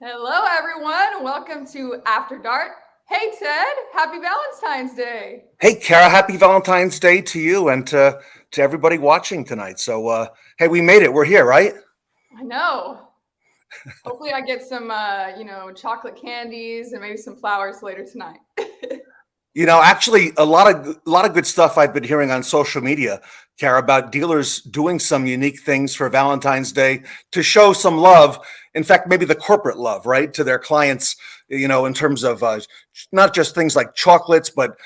Hello, everyone. Welcome to After Dark. Hey, Ted. Happy Valentine's Day. Hey, Kara, happy Valentine's Day to you and to everybody watching tonight. Hey, we made it. We're here, right? I know. Hopefully, I get some, chocolate candies and maybe some flowers later tonight. Actually, a lot of good stuff I've been hearing on social media, Kara, about dealers doing some unique things for Valentine's Day to show some love. In fact, maybe the corporate love, right, to their clients. In terms of not just things like chocolates, but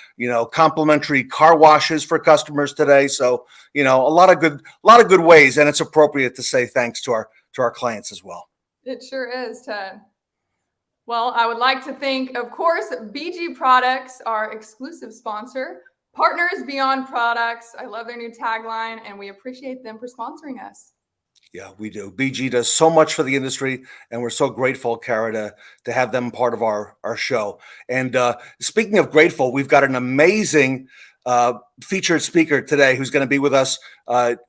complimentary car washes for customers today. So a lot of good ways, and it's appropriate to say thanks to our clients as well. It sure is, Ted. Well, I would like to thank, of course, BG Products, our exclusive sponsor, Partners Beyond Products. I love their new tagline, and we appreciate them for sponsoring us. Yeah, we do. BG does so much for the industry, and we're so grateful, Kara, to have them part of our show. And speaking of grateful, we've got an amazing featured speaker today who's going to be with us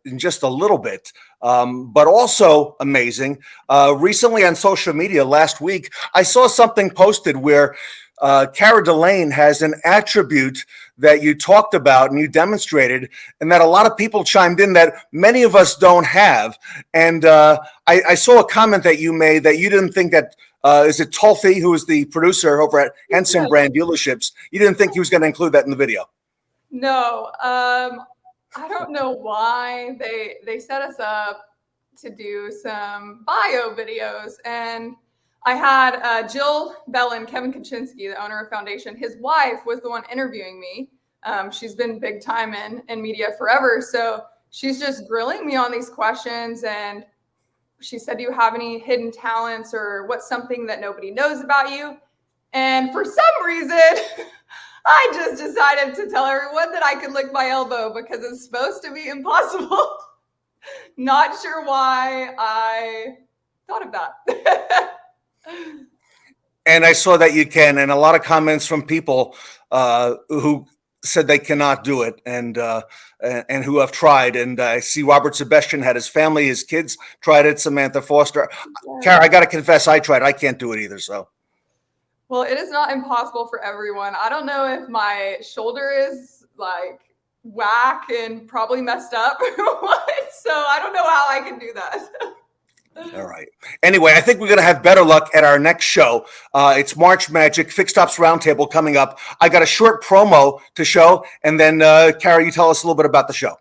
in just a little bit. But also amazing. Recently on social media last week, I saw something posted where Cara Delane has an attribute that you talked about and you demonstrated, and that a lot of people chimed in that many of us don't have. And I saw a comment that you made that you didn't think that, is it Tulfi, who is the producer over at Henson Brand Dealerships, you didn't think he was going to include that in the video? No, I don't know why they set us up to do some bio videos, and I had Jill Bellin, Kevin Kaczynski, the owner of Foundation. His wife was the one interviewing me. She's been big time in media forever, so she's just grilling me on these questions. And she said, "Do you have any hidden talents, or what's something that nobody knows about you?" And for some reason, I just decided to tell everyone that I could lick my elbow because it's supposed to be impossible. Not sure why I thought of that. And I saw that you can, and a lot of comments from people who said they cannot do it, and who have tried. And I see Robert Sebastian had his family, his kids tried it. Samantha Foster, Kara, I got to confess, I tried. I can't do it either. So, well, it is not impossible for everyone. I don't know if my shoulder is like whack and probably messed up or what. So I don't know how I can do that. All right. Anyway, I think we're going to have better luck at our next show. It's March Magic Fixed Ops Roundtable coming up. I got a short promo to show, and then, Kara, you tell us a little bit about the show.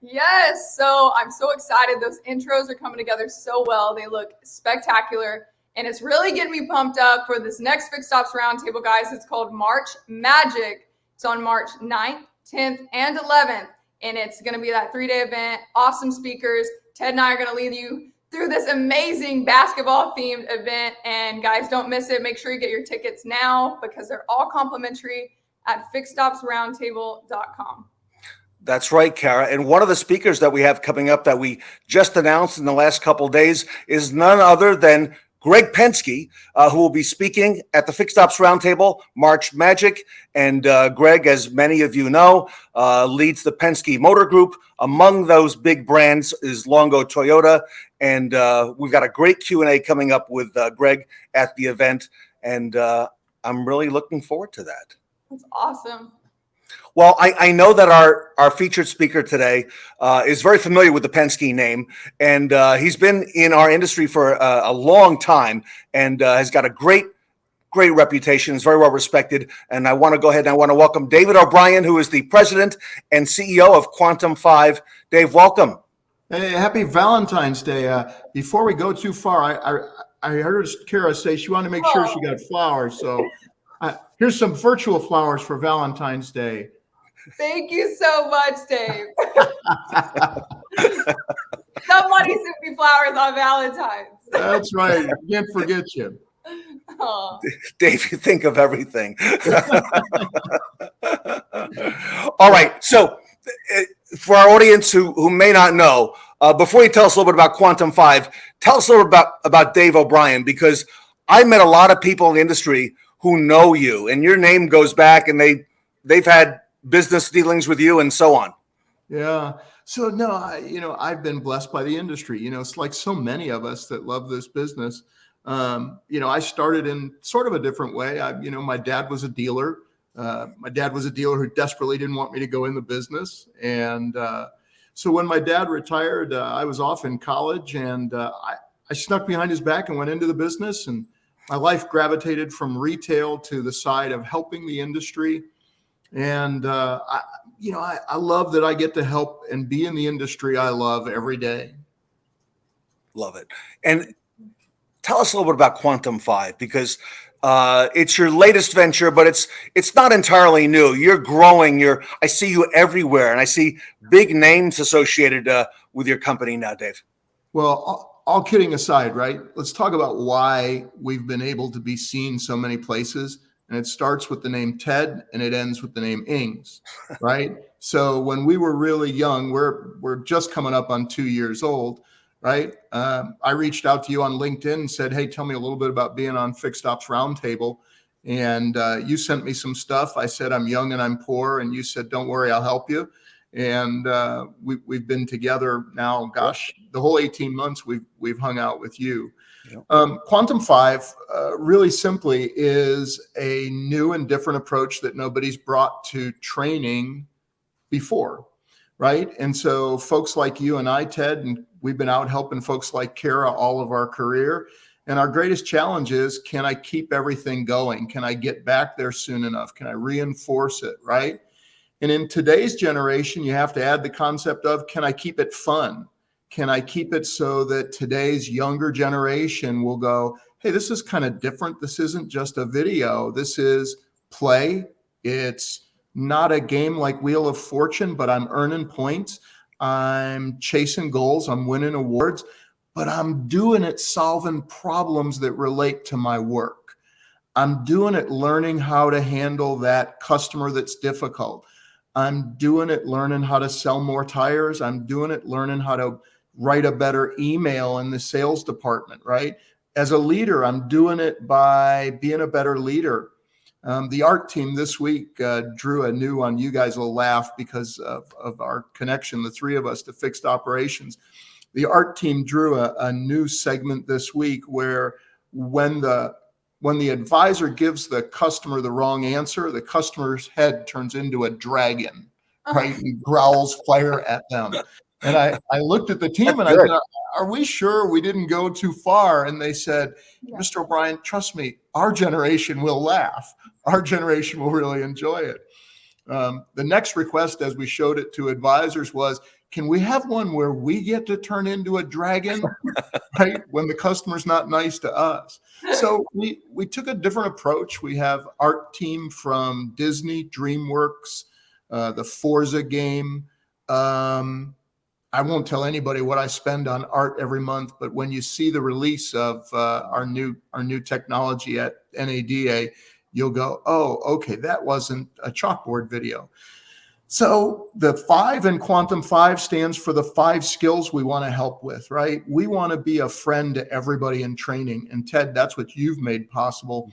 Yes, so I'm so excited. Those intros are coming together so well. They look spectacular, and it's really getting me pumped up for this next Fixed Ops Roundtable, guys. It's called March Magic. It's on March 9th, 10th, and 11th, and it's going to be that 3-day event. Awesome speakers. Ted and I are going to lead you through this amazing basketball-themed event, and guys, don't miss it. Make sure you get your tickets now because they're all complimentary at fixedopsroundtable.com. That's right, Kara. And one of the speakers that we have coming up that we just announced in the last couple of days is none other than Greg Penske, who will be speaking at the Fixed Ops Roundtable, March Magic. And Greg, as many of you know, leads the Penske Motor Group. Among those big brands is Longo Toyota. And we've got a great Q&A coming up with Greg at the event. And I'm really looking forward to that. That's awesome. Well, I know that our featured speaker today is very familiar with the Penske name, and he's been in our industry for a long time, and has got a great reputation. Is very well respected. And I want to go ahead and I want to welcome David OBrien, who is the president and CEO of Quantum 5. Dave, welcome. Hey, happy Valentine's Day. Before we go too far, I heard Kara say she wanted to make sure she got flowers. So here's some virtual flowers for Valentine's Day. Thank you so much, Dave. Somebody sent me flowers on Valentine's. That's right. Can't forget you. Aww. Dave, you think of everything. All right. So for our audience who may not know, before you tell us a little bit about Quantum 5, tell us a little bit about Dave OBrien, because I met a lot of people in the industry who know you, and your name goes back, and they've had business dealings with you and so on. Yeah. So no, I've been blessed by the industry. It's like so many of us that love this business. I started in sort of a different way. My dad was a dealer. My dad was a dealer who desperately didn't want me to go in the business. And so when my dad retired, I was off in college, and I snuck behind his back and went into the business. And my life gravitated from retail to the side of helping the industry. And I love that I get to help and be in the industry I love every day. Love it. And tell us a little bit about Quantum 5, because it's your latest venture, but it's not entirely new. You're growing. I see you everywhere, and I see big names associated with your company now, Dave. Well, all kidding aside, right? Let's talk about why we've been able to be seen so many places. And it starts with the name Ted and it ends with the name Ings, right? So when we were really young, we're just coming up on 2 years old, right? I reached out to you on LinkedIn and said, hey, tell me a little bit about being on Fixed Ops Roundtable. And you sent me some stuff. I said, I'm young and I'm poor. And you said, don't worry, I'll help you. And we've been together now, gosh, the whole 18 months we've hung out with you. Quantum 5 really simply is a new and different approach that nobody's brought to training before, right? And so folks like you and I, Ted, and we've been out helping folks like Kara all of our career. And our greatest challenge is, can I keep everything going? Can I get back there soon enough? Can I reinforce it, right? And in today's generation, you have to add the concept of, can I keep it fun? Can I keep it so that today's younger generation will go, hey, this is kind of different. This isn't just a video. This is play. It's not a game like Wheel of Fortune, but I'm earning points. I'm chasing goals. I'm winning awards, but I'm doing it solving problems that relate to my work. I'm doing it learning how to handle that customer that's difficult. I'm doing it learning how to sell more tires. I'm doing it learning how to write a better email in the sales department, right? As a leader, I'm doing it by being a better leader. The art team this week drew a new one. You guys will laugh because of our connection, the three of us, to Fixed Operations. The art team drew a new segment this week where when the advisor gives the customer the wrong answer, the customer's head turns into a dragon, right? And growls fire at them. And I looked at the team and I said, are we sure we didn't go too far? And they said, Mr. OBrien, trust me, our generation will laugh. Our generation will really enjoy it. The next request, as we showed it to advisors, was, can we have one where we get to turn into a dragon, right? When the customer's not nice to us. So we took a different approach. We have art team from Disney, DreamWorks, the Forza game. I won't tell anybody what I spend on art every month, but when you see the release of our new technology at NADA, you'll go, oh, okay, that wasn't a chalkboard video. So the 5 in Quantum 5 stands for the 5 skills we want to help with, right? We want to be a friend to everybody in training. And Ted, that's what you've made possible,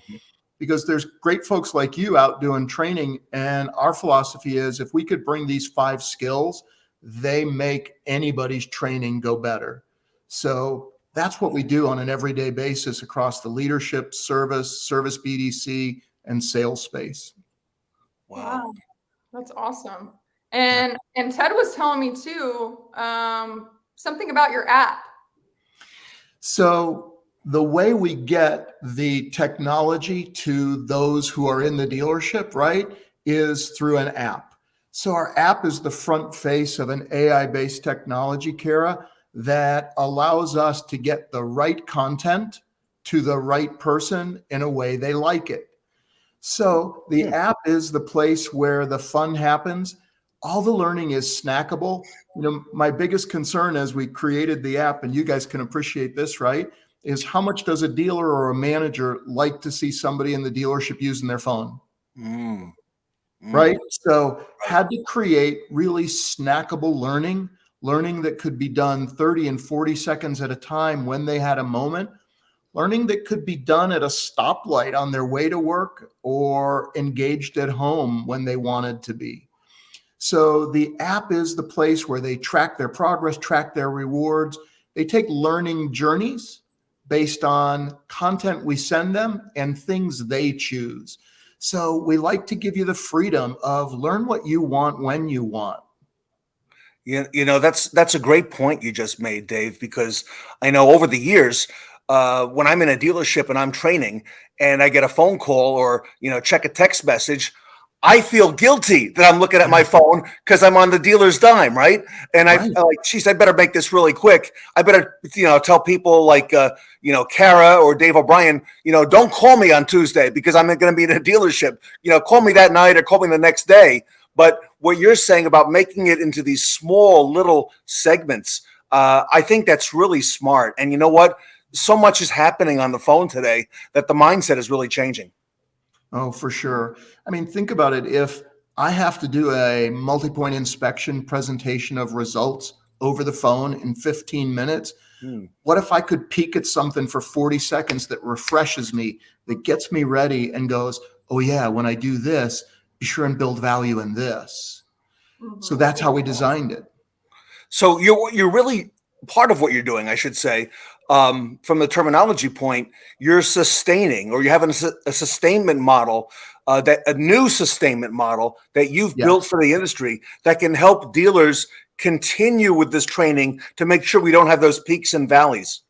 because there's great folks like you out doing training. And our philosophy is, if we could bring these 5 skills, they make anybody's training go better. So that's what we do on an everyday basis across the leadership, service BDC, and sales space. Wow. That's awesome. And Ted was telling me too, something about your app. So the way we get the technology to those who are in the dealership, right, is through an app. So our app is the front face of an AI-based technology, Kara, that allows us to get the right content to the right person in a way they like it. So the app is the place where the fun happens. All the learning is snackable. My biggest concern as we created the app, and you guys can appreciate this, right, is how much does a dealer or a manager like to see somebody in the dealership using their phone? right? So had to create really snackable learning that could be done 30 and 40 seconds at a time when they had a moment, learning that could be done at a stoplight on their way to work or engaged at home when they wanted to be. So the app is the place where they track their progress, track their rewards. They take learning journeys based on content we send them and things they choose. So we like to give you the freedom of learn what you want when you want. That's a great point you just made, Dave, because I know over the years, when I'm in a dealership and I'm training and I get a phone call or, check a text message, I feel guilty that I'm looking at my phone because I'm on the dealer's dime, right? And Right. I'm like, geez, I better make this really quick. I better, tell people like, Kara or Dave O'Brien, don't call me on Tuesday because I'm going to be in a dealership. Call me that night or call me the next day. But what you're saying about making it into these small little segments, I think that's really smart. And you know what? So much is happening on the phone today that the mindset is really changing. Oh, for sure. I mean, think about it. If I have to do a multi-point inspection presentation of results over the phone in 15 minutes, what if I could peek at something for 40 seconds that refreshes me, that gets me ready and goes, oh yeah, when I do this, be sure and build value in this. So that's how we designed it. So you're really part of what you're doing, I should say, from the terminology point, you're sustaining, or you're having a sustainment model, a new sustainment model that you've built for the industry that can help dealers continue with this training to make sure we don't have those peaks and valleys.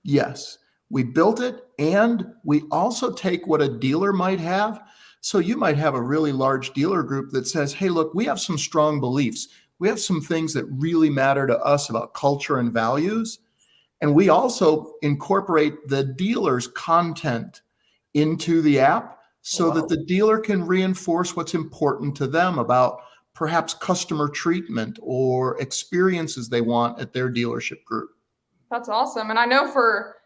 Yes, we built it, and we also take what a dealer might have. So you might have a really large dealer group that says, hey, look, we have some strong beliefs. We have some things that really matter to us about culture and values. And we also incorporate the dealer's content into the app so that the dealer can reinforce what's important to them about perhaps customer treatment or experiences they want at their dealership group. That's awesome. And I know for,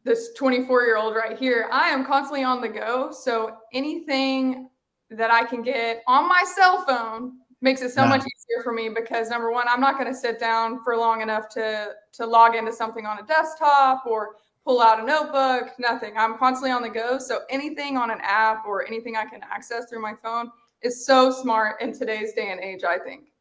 this 24-year-old right here, I am constantly on the go. So anything that I can get on my cell phone makes it so much easier for me because number one, I'm not going to sit down for long enough to log into something on a desktop or pull out a notebook, nothing. I'm constantly on the go. So anything on an app or anything I can access through my phone is so smart in today's day and age, I think.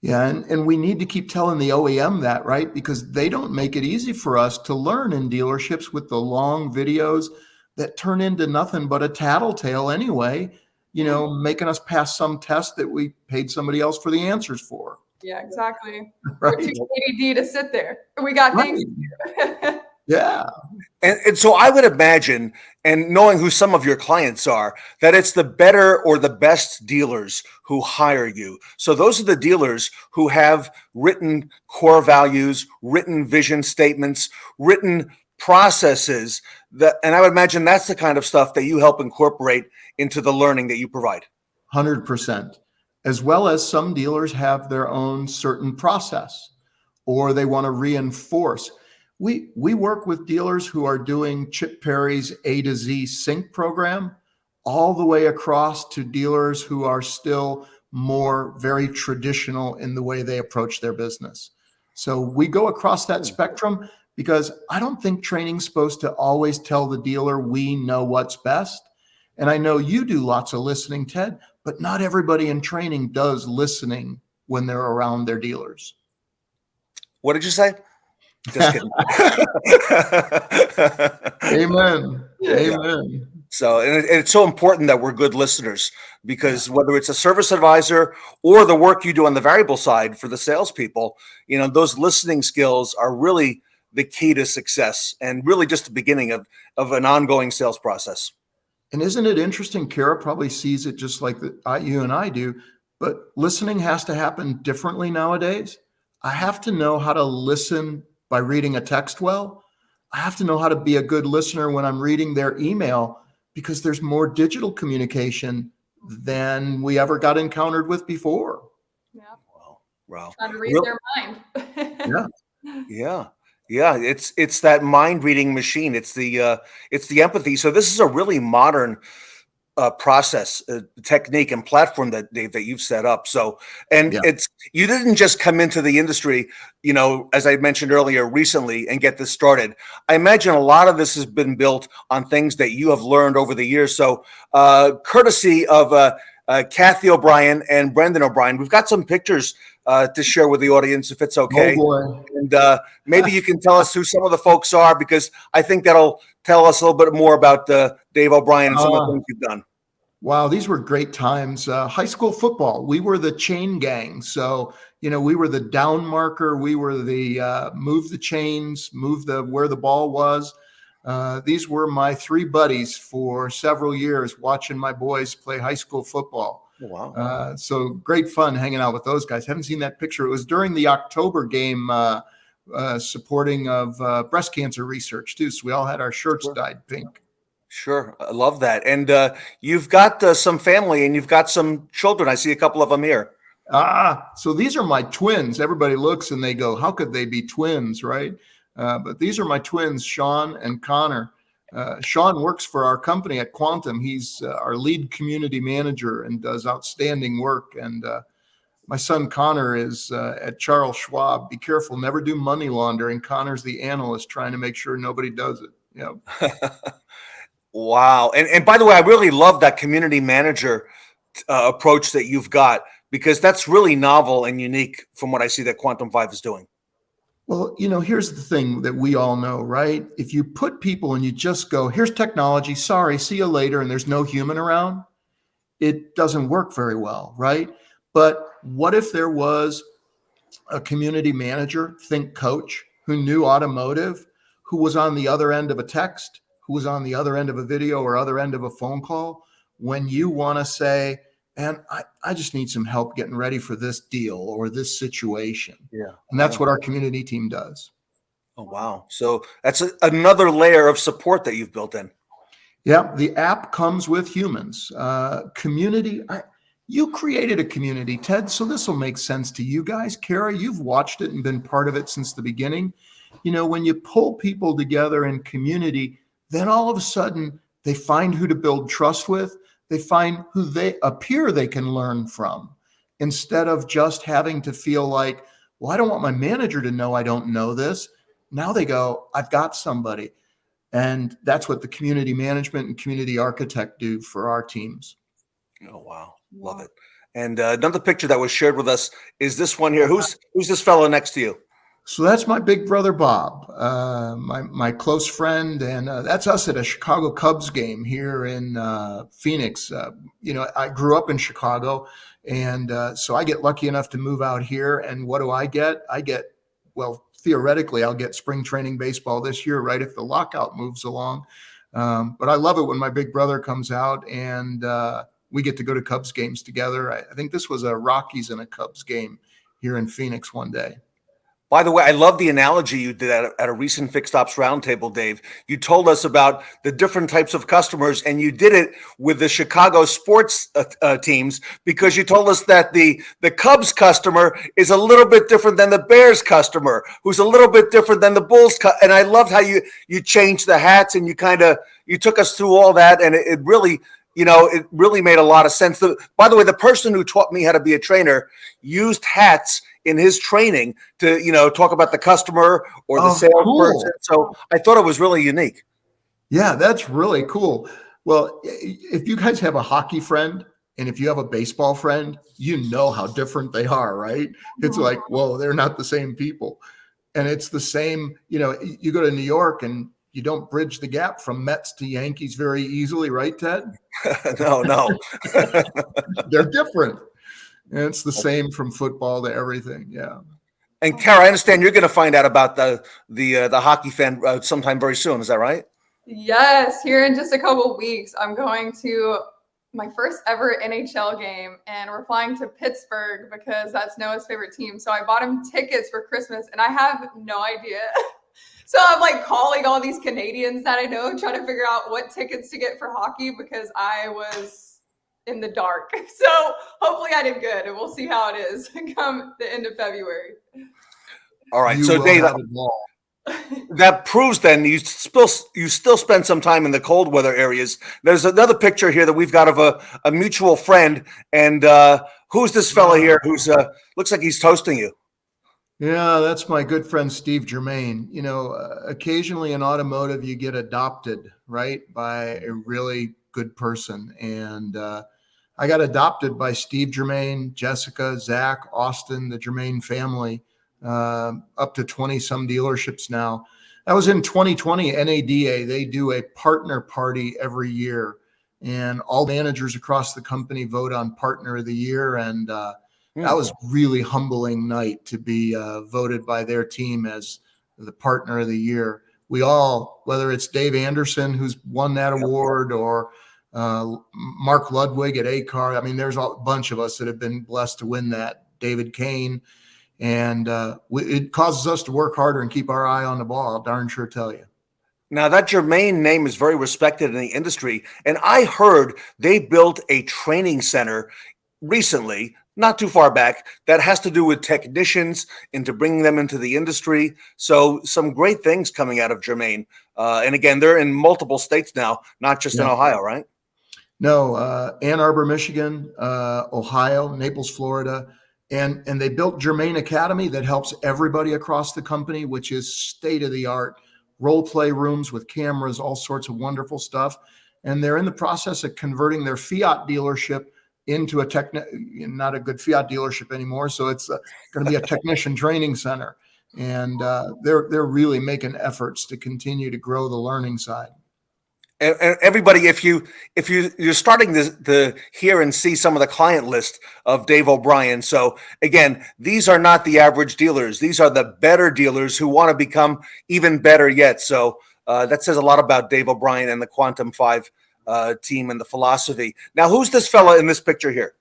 Yeah, and we need to keep telling the OEM that, right? Because they don't make it easy for us to learn in dealerships with the long videos that turn into nothing but a tattletale anyway, making us pass some test that we paid somebody else for the answers for. Yeah, exactly. Right. We're too ADD to sit there. We got things to do. Yeah. And so I would imagine, and knowing who some of your clients are, that it's the better or the best dealers who hire you. So those are the dealers who have written core values, written vision statements, written processes and I would imagine that's the kind of stuff that you help incorporate into the learning that you provide. 100%. As well as some dealers have their own certain process or they want to reinforce. We work with dealers who are doing Chip Perry's A to Z sync program all the way across to dealers who are still more very traditional in the way they approach their business. So we go across that spectrum because I don't think training's supposed to always tell the dealer we know what's best. And I know you do lots of listening, Ted, but not everybody in training does listening when they're around their dealers. What did you say? Just kidding. Amen. Amen. So, and it's so important that we're good listeners because whether it's a service advisor or the work you do on the variable side for the salespeople, those listening skills are really the key to success and really just the beginning of an ongoing sales process. And isn't it interesting? Kara probably sees it just like you and I do, but listening has to happen differently nowadays. I have to know how to listen by reading a text well. I have to know how to be a good listener when I'm reading their email because there's more digital communication than we ever got encountered with before. Yeah. Wow. Trying to read their mind. Yeah. It's that mind reading machine. It's the empathy. So this is a really modern process, technique, and platform that Dave, that you've set up. So, and Yeah. you didn't just come into the industry, as I mentioned earlier, recently and get this started. I imagine a lot of this has been built on things that you have learned over the years. So, courtesy of Kathy O'Brien and Brendan O'Brien, we've got some pictures to share with the audience, if it's okay. Oh boy. And maybe you can tell us who some of the folks are, because I think that'll tell us a little bit more about Dave O'Brien and some of the things you've done. Wow, these were great times. High school football, we were the chain gang. So, we were the down marker. We were the move the chains, move where the ball was. These were my three buddies for several years, watching my boys play high school football. Oh, wow. So great fun hanging out with those guys. Haven't seen that picture. It was during the October game supporting of breast cancer research too. So we all had our shirts dyed pink. Sure. I love that. And you've got some family and you've got some children. I see a couple of them here. So these are my twins. Everybody looks and they go, how could they be twins, right? But these are my twins, Sean and Connor. Sean works for our company at Quantum. He's our lead community manager and does outstanding work. And my son Connor is at Charles Schwab. Be careful, never do money laundering. Connor's the analyst trying to make sure nobody does it. Yeah. Wow. And by the way, I really love that community manager approach that you've got, because that's really novel and unique from what I see that Quantum 5 is doing. Well, here's the thing that we all know, right? If you put people and you just go, here's technology, sorry, see you later, and there's no human around, it doesn't work very well, right? But what if there was a community manager, think coach, who knew automotive, who was on the other end of a text, who was on the other end of a video or other end of a phone call, when you want to say, and I just need some help getting ready for this deal or this situation. Yeah. And that's what our community team does. Oh, wow. So that's another layer of support that you've built in. Yeah. The app comes with humans. Community. You created a community, Ted, so this will make sense to you guys. Kara, you've watched it and been part of it since the beginning. When you pull people together in community, then all of a sudden they find who to build trust with. They find who they appear they can learn from, instead of just having to feel like, well, I don't want my manager to know I don't know this. Now they go, I've got somebody. And that's what the community management and community architect do for our teams. Oh, wow. Love it. And another picture that was shared with us is this one here. Who's this fellow next to you? So that's my big brother, Bob, my close friend. And that's us at a Chicago Cubs game here in Phoenix. I grew up in Chicago. And so I get lucky enough to move out here. And what do I get? Well, theoretically, I'll get spring training baseball this year, right, if the lockout moves along. But I love it when my big brother comes out and we get to go to Cubs games together. I think this was a Rockies and a Cubs game here in Phoenix one day. By the way, I love the analogy you did at a recent Fixed Ops Roundtable, Dave. You told us about the different types of customers, and you did it with the Chicago sports teams, because you told us that the Cubs customer is a little bit different than the Bears customer, who's a little bit different than the Bulls. And I loved how you changed the hats, and you took us through all that, and it really made a lot of sense. By the way, the person who taught me how to be a trainer used hats in his training to, talk about the customer or the salesperson. Cool. So I thought it was really unique. Yeah, that's really cool. Well, if you guys have a hockey friend and if you have a baseball friend, you know how different they are, right? It's like, whoa, they're not the same people. And it's the same, you go to New York and you don't bridge the gap from Mets to Yankees very easily, right, Ted? No. They're different. And it's the same from football to everything. Yeah. And Kara, I understand you're going to find out about the hockey fan sometime very soon. Is that right? Yes. Here in just a couple of weeks, I'm going to my first ever NHL game, and we're flying to Pittsburgh because that's Noah's favorite team. So I bought him tickets for Christmas, and I have no idea. So I'm like calling all these Canadians that I know, trying to figure out what tickets to get for hockey because I was in the dark. So hopefully I did good, and we'll see how it is come the end of February. All right. So Dave, That proves then you still spend some time in the cold weather areas. There's another picture here that we've got of a mutual friend, and who's this fella here who's looks like he's toasting you? Yeah, that's my good friend Steve Germain. You know, occasionally in automotive, you get adopted, right, by a really good person. And I got adopted by Steve Germain, Jessica, Zach, Austin, the Germain family, up to 20 some dealerships now. That was in 2020, NADA. They do a partner party every year, and all managers across the company vote on partner of the year. And that was really humbling night to be voted by their team as the partner of the year. We all, whether it's Dave Anderson, who's won that award, or Mark Ludwig at ACAR. I mean, there's a bunch of us that have been blessed to win that. David Kane. And it causes us to work harder and keep our eye on the ball. I'll darn sure tell you. Now, that Germain name is very respected in the industry, and I heard they built a training center recently, not too far back, that has to do with technicians into bringing them into the industry. So some great things coming out of Germain. And again, they're in multiple states now, not just in Ohio, right? No, Ann Arbor, Michigan, Ohio, Naples, Florida. And they built Germain Academy that helps everybody across the company, which is state of the art role play rooms with cameras, all sorts of wonderful stuff. And they're in the process of converting their Fiat dealership into not a good Fiat dealership anymore. So it's going to be a technician training center. And they're really making efforts to continue to grow the learning side. And everybody, if you're starting to hear and see some of the client list of Dave OBrien. So again, these are not the average dealers. These are the better dealers who want to become even better yet. So that says a lot about Dave OBrien and the Quantum 5 team and the philosophy. Now, who's this fella in this picture here?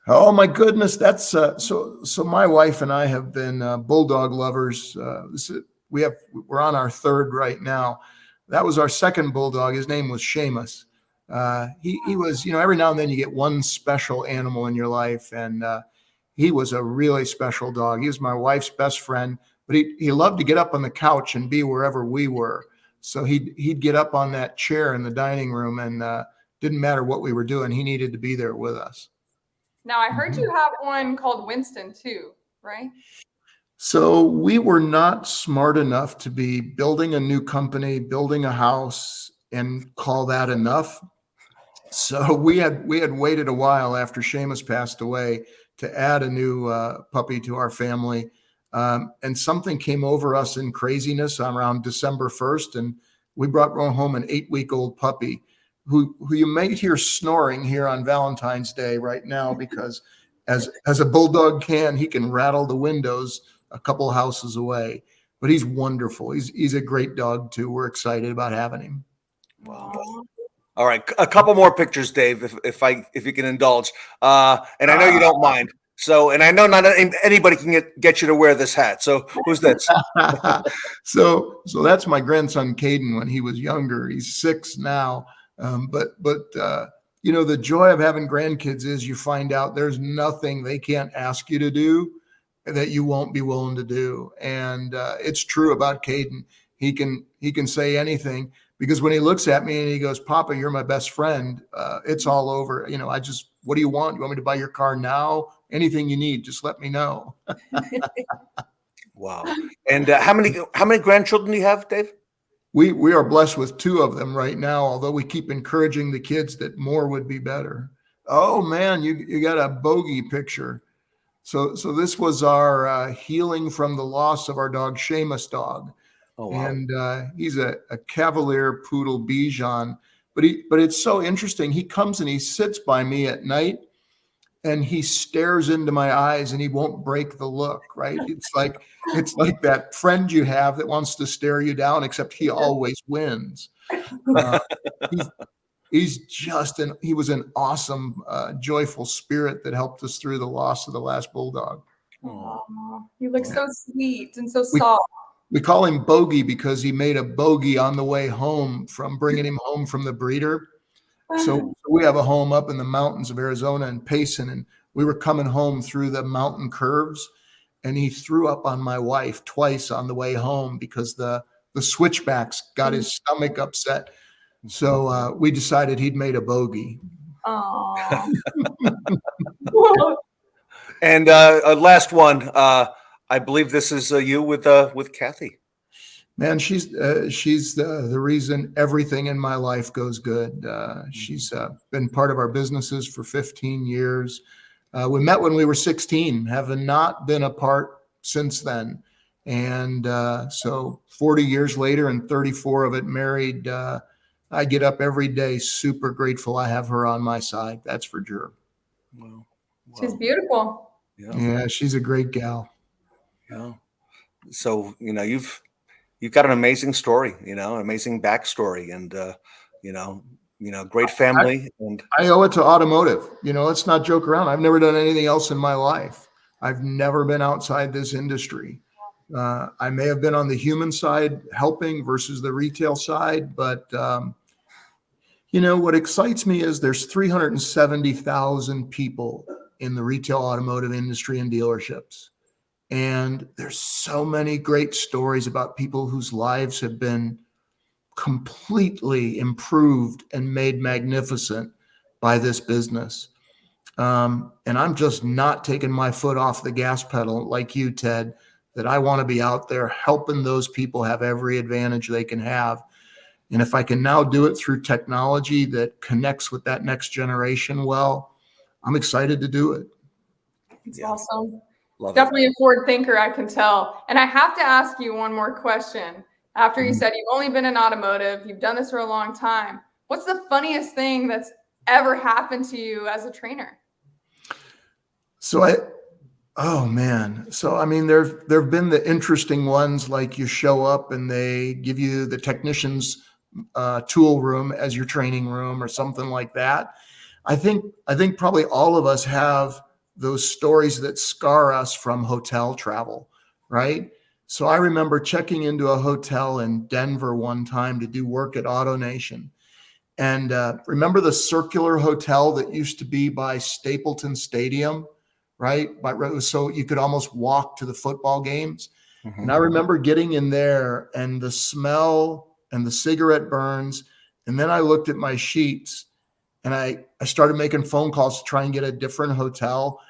Oh my goodness, that's so my wife and I have been bulldog lovers. We're on our third right now. That was our second bulldog. His name was Seamus. He was, every now and then you get one special animal in your life, and he was a really special dog. He was my wife's best friend, but he loved to get up on the couch and be wherever we were. So he'd get up on that chair in the dining room, and didn't matter what we were doing, he needed to be there with us. Now, I heard you have one called Winston too, right? So we were not smart enough to be building a new company, building a house, and call that enough. So we had waited a while after Seamus passed away to add a new puppy to our family. And something came over us in craziness around December 1st, and we brought home an 8-week-old puppy who you may hear snoring here on Valentine's Day right now, because as a bulldog he can rattle the windows a couple houses away. But he's wonderful. He's a great dog too. We're excited about having him. Wow. All right, a couple more pictures, Dave, if you can indulge. And I know you don't mind. So, and I know not anybody can get you to wear this hat. So, who's this? So that's my grandson Caden when he was younger. He's 6 now. But the joy of having grandkids is you find out there's nothing they can't ask you to do that you won't be willing to do. And it's true about Caden. He can say anything, because when he looks at me and he goes, "Papa, you're my best friend," it's all over. What do you want? You want me to buy your car now? Anything you need, just let me know. Wow. And how many grandchildren do you have, Dave? We are blessed with 2 of them right now, although we keep encouraging the kids that more would be better. Oh man, you got a bogey picture. So this was our healing from the loss of our dog, Seamus dog. Oh, wow. And he's a Cavalier Poodle Bichon. But it's so interesting. He comes and he sits by me at night, and he stares into my eyes, and he won't break the look, right? It's like that friend you have that wants to stare you down, except he always wins. He was an awesome, joyful spirit that helped us through the loss of the last bulldog. Oh, he looks so sweet and so soft. We call him Bogey because he made a bogey on the way home from bringing him home from the breeder. So we have a home up in the mountains of Arizona and Pearson, and we were coming home through the mountain curves, and he threw up on my wife twice on the way home because the the switchbacks got his stomach upset. So we decided he'd made a bogey. Aww. And last one, I believe this is you with Kathy. Man, she's the reason everything in my life goes good. She's been part of our businesses for 15 years. We met when we were 16, have not been apart since then. And so 40 years later and 34 of it married, I get up every day super grateful I have her on my side. That's for sure. Wow. She's beautiful. Yeah, she's a great gal. Yeah. So, you've got an amazing story, an amazing backstory, and great family. And I owe it to Automotive. Let's not joke around. I've never done anything else in my life. I've never been outside this industry. I may have been on the human side helping versus the retail side, but what excites me is there's 370,000 people in the retail automotive industry and dealerships. And there's so many great stories about people whose lives have been completely improved and made magnificent by this business. And I'm just not taking my foot off the gas pedal like you, Ted, that I want to be out there helping those people have every advantage they can have. And if I can now do it through technology that connects with that next generation, well, I'm excited to do it. It's awesome. Love Definitely a forward thinker, I can tell. And I have to ask you one more question. After you said you've only been in automotive, you've done this for a long time. What's the funniest thing that's ever happened to you as a trainer? Oh man. So, I mean, there've been the interesting ones, like you show up and they give you the technician's tool room as your training room or something like that. I think probably all of us have those stories that scar us from hotel travel, right? So I remember checking into a hotel in Denver one time to do work at AutoNation. And remember the circular hotel that used to be by Stapleton Stadium, right? So you could almost walk to the football games. Mm-hmm. And I remember getting in there and the smell and the cigarette burns. And then I looked at my sheets and I started making phone calls to try and get a different hotel.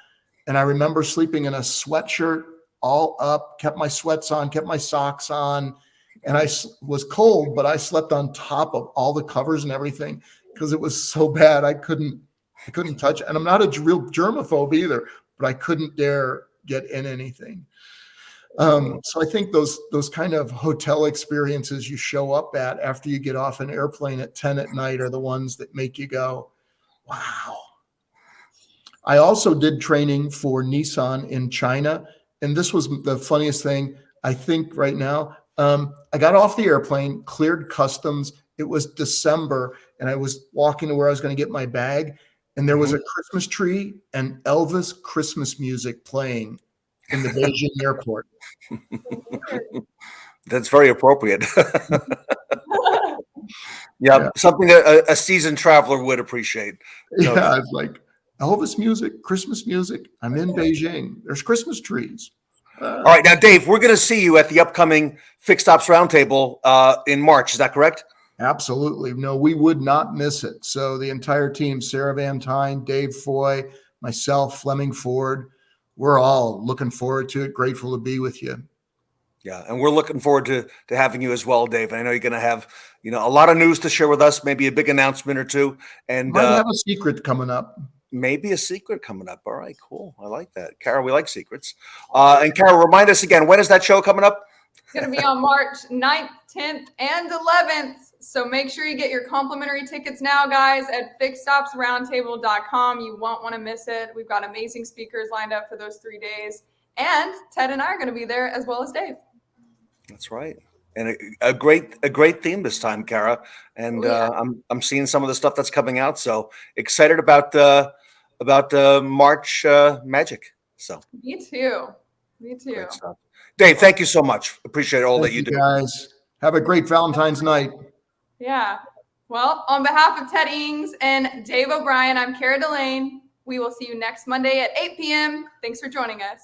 And I remember sleeping in a sweatshirt all up, kept my sweats on, kept my socks on. And I was cold, but I slept on top of all the covers and everything because it was so bad. I couldn't touch it. And I'm not a real germaphobe either, but I couldn't dare get in anything. So I think those kind of hotel experiences you show up at after you get off an airplane at 10 at night are the ones that make you go, wow. I also did training for Nissan in China. And this was the funniest thing, I think, right now. I got off the airplane, cleared customs. It was December, and I was walking to where I was going to get my bag. And there was a Christmas tree and Elvis Christmas music playing in the Beijing airport. That's very appropriate. Yeah, something a seasoned traveler would appreciate. Yeah, it's like Elvis music, Christmas music. I'm in Beijing. There's Christmas trees. All right, now, Dave, we're going to see you at the upcoming Fixed Ops Roundtable in March. Is that correct? Absolutely. No, we would not miss it. So the entire team, Sarah Van Tyne, Dave Foy, myself, Fleming Ford, we're all looking forward to it. Grateful to be with you. Yeah, and we're looking forward to having you as well, Dave. I know you're going to have, a lot of news to share with us, maybe a big announcement or two. And might have a secret coming up. Maybe a secret coming up. All right, cool. I like that. Kara, we like secrets. And Kara, remind us again, when is that show coming up? It's going to be on March 9th, 10th, and 11th. So make sure you get your complimentary tickets now, guys, at fixedopsroundtable.com. You won't want to miss it. We've got amazing speakers lined up for those 3 days. And Ted and I are going to be there as well as Dave. That's right. And a great theme this time, Kara. And I'm seeing some of the stuff that's coming out. So excited about March magic. So me too. Dave, thank you so much. Appreciate all that you do. Guys, have a great Valentine's night. Yeah. Well, on behalf of Ted Ings and Dave OBrien, I'm Kara Delane. We will see you next Monday at 8 p.m. Thanks for joining us.